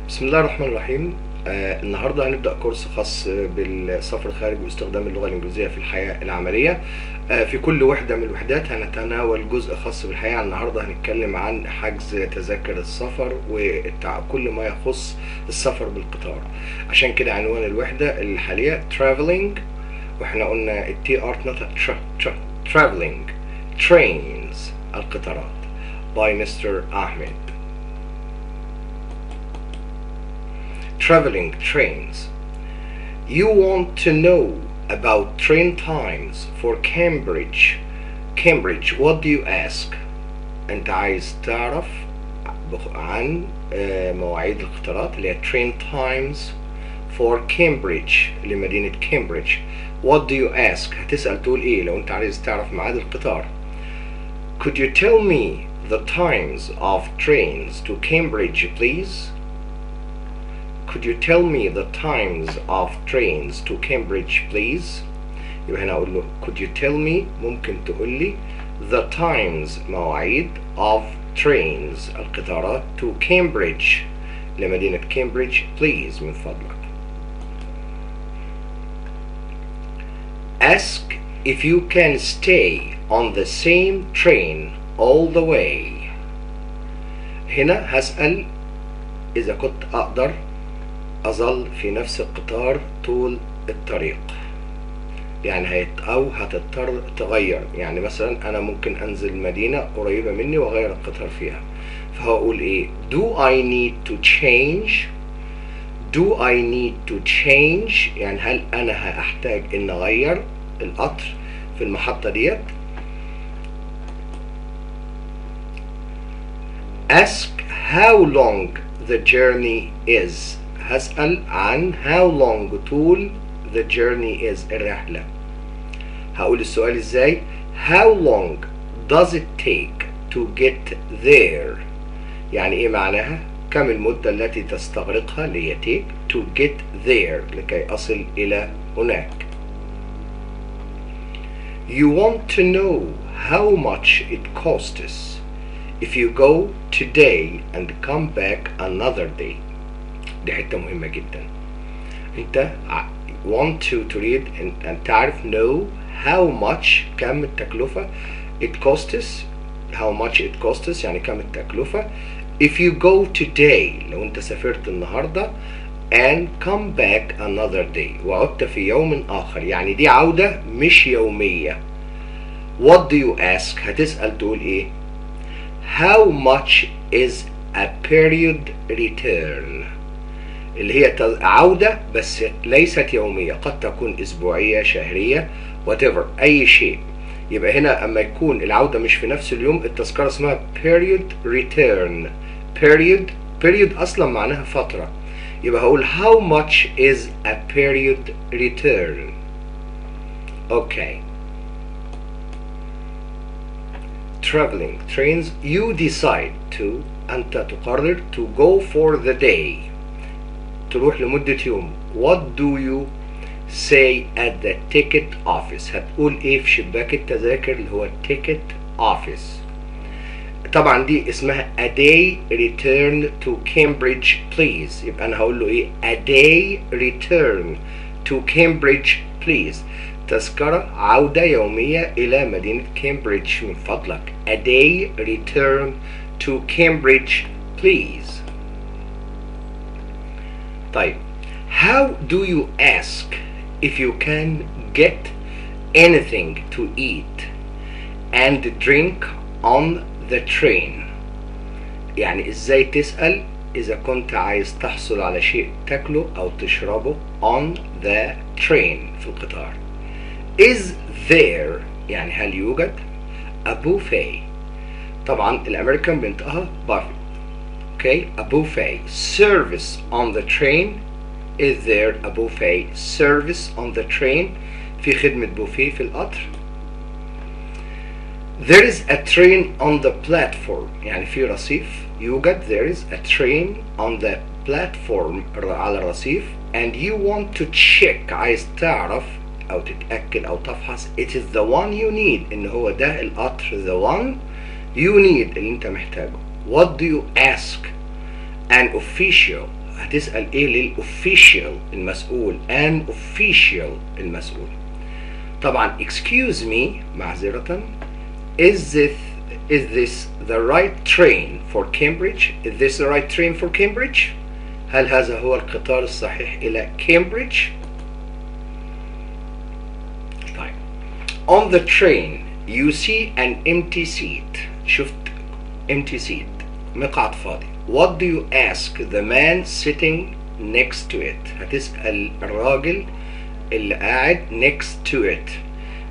بسم الله الرحمن الرحيم. النهارده هنبدأ كورس خاص بالسفر الخارجي واستخدام اللغة الإنجليزية في الحياة العملية. في كل وحدة من الوحدات هنتناول جزء خاص بالحياة. النهارده هنتكلم عن حجز تذاكر السفر وكل ما يخص السفر بالقطار. عشان كده عنوان الوحدة الحالية traveling، واحنا قلنا التي ار traveling trains القطارات by Mr. Ahmed. Traveling trains. You want to know about train times for Cambridge. What do you ask? أنت عايز تعرف عن مواعيد القطارات اللي هي train times for Cambridge لمدينة كامبريدج. What do you ask؟ هتسأل تقول إيه لو أنت عايز تعرف ميعاد القطار. Could you tell me the times of trains to Cambridge, please? Could you tell me the times of trains to Cambridge, please? يبقى هنا أقول له could you tell me، ممكن تقول لي the times مواعيد of trains القطارات to Cambridge لمدينة كامبريدج please من فضلك. Ask if you can stay on the same train all the way. هنا هسأل إذا كنت أقدر أظل في نفس القطار طول الطريق، يعني أو هتضطر تغير. يعني مثلا أنا ممكن أنزل مدينة قريبة مني وأغير القطار فيها، فهقول إيه؟ Do I need to change؟ Do I need to change؟ يعني هل أنا هأحتاج إن أغير القطر في المحطة ديت؟ Ask how long the journey is. هسأل عن how long طول the journey is الرحلة. هقول السؤال ازاي؟ How long does it take to get there؟ يعني ايه معناها؟ كم المدة التي تستغرقها اللي هي take to get there لكي أصل إلى هناك. You want to know how much it costs if you go today and come back another day. دي حتة مهمة جدا. انت want to تريد ان تعرف know how much كم التكلفة it costs how much it costs يعني كم التكلفة if you go today لو انت سافرت النهاردة and come back another day وعدت في يوم آخر، يعني دي عودة مش يومية. What do you ask؟ هتسأل تقول ايه؟ How much is a period return؟ اللي هي عودة بس ليست يومية، قد تكون أسبوعية شهرية whatever أي شيء. يبقى هنا أما يكون العودة مش في نفس اليوم التذكرة اسمها period return. period أصلا معناها فترة، يبقى هقول how much is a period return. okay. Traveling trains. You decide to أنت تقرر to go for the day تروح لمدة يوم. What do you say at the ticket office؟ هتقول ايه في شباك التذاكر اللي هو ticket office. طبعا دي اسمها a day return to Cambridge please. يبقى انا هقول له ايه؟ a day return to Cambridge please. تذكرة عودة يومية إلى مدينة كامبريدج من فضلك. a day return to Cambridge please. طيب how do you ask if you can get anything to eat and drink on the train؟ يعني ازاي تسأل إذا كنت عايز تحصل على شيء تاكله أو تشربه on the train في القطار. Is there يعني هل يوجد a buffet؟ طبعا الأمريكان بينطقها buffet. Okay, a buffet service on the train. Is there a buffet service on the train؟ في خدمة بوفيه في القطر. There is a train on the platform يعني في رصيف يوجد. There is a train on the platform على الرصيف. And you want to check عايز تعرف أو تتأكد أو تفحص it is the one you need إن هو ده القطر the one you need اللي أنت محتاجه. What do you ask an official هتسأل ايه للأوفيشال المسؤول، an official المسؤول. طبعا excuse me معذرة، is this the right train for Cambridge? Is this the right train for Cambridge? هل هذا هو القطار الصحيح إلى كامبريدج؟ طيب. On the train you see an empty seat. شفت empty seat، مقعد فاضي. What do you ask the man sitting next to it؟ هتسأل الراجل اللي قاعد next to it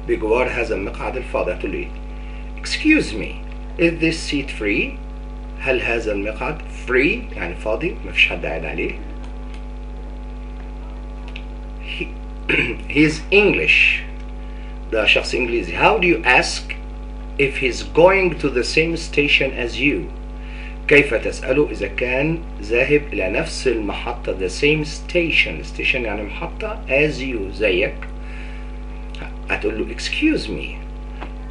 بجوار هذا المقعد الفاضي، هتقول له ايه؟ Excuse me, is this seat free؟ هل هذا المقعد free يعني فاضي مفيش حد قاعد عليه؟ He's English، ده شخص إنجليزي. How do you ask if he's going to the same station as you؟ كيف تسأله إذا كان ذاهب إلى نفس المحطة the same station يعني محطة as you زيك. هتقول له excuse me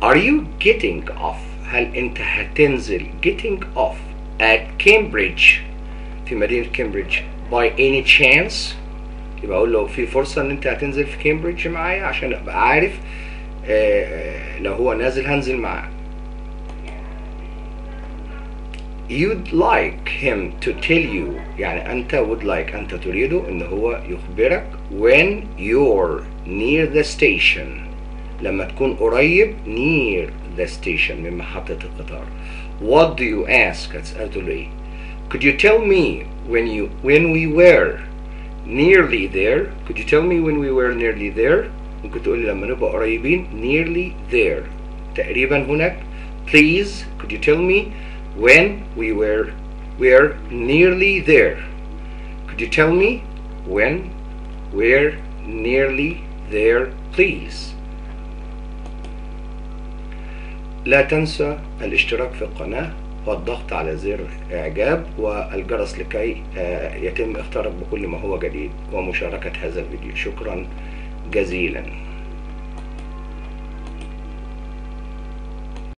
are you getting off؟ هل أنت هتنزل getting off at Cambridge في مدينة كامبريدج by any chance؟ يبقى أقول له في فرصة إن أنت هتنزل في كامبريدج معايا عشان أبقى عارف لو هو نازل هنزل معاه. You'd like him to tell you يعني أنت would like أنت تريده إن هو يخبرك when you're near the station لما تكون قريب near the station من محطة القطار. What do you ask؟ هتسأله له إيه؟ Could you tell me when we were nearly there؟ Could you tell me when we were nearly there؟ ممكن تقول لي لما نبقى قريبين nearly there تقريبا هناك. Please could you tell me when we were nearly there؟ Could you tell me when we're nearly there please؟ لا تنسى الاشتراك في القناة والضغط على زر إعجاب والجرس لكي يتم اختيارك بكل ما هو جديد ومشاركة هذا الفيديو. شكرا جزيلا.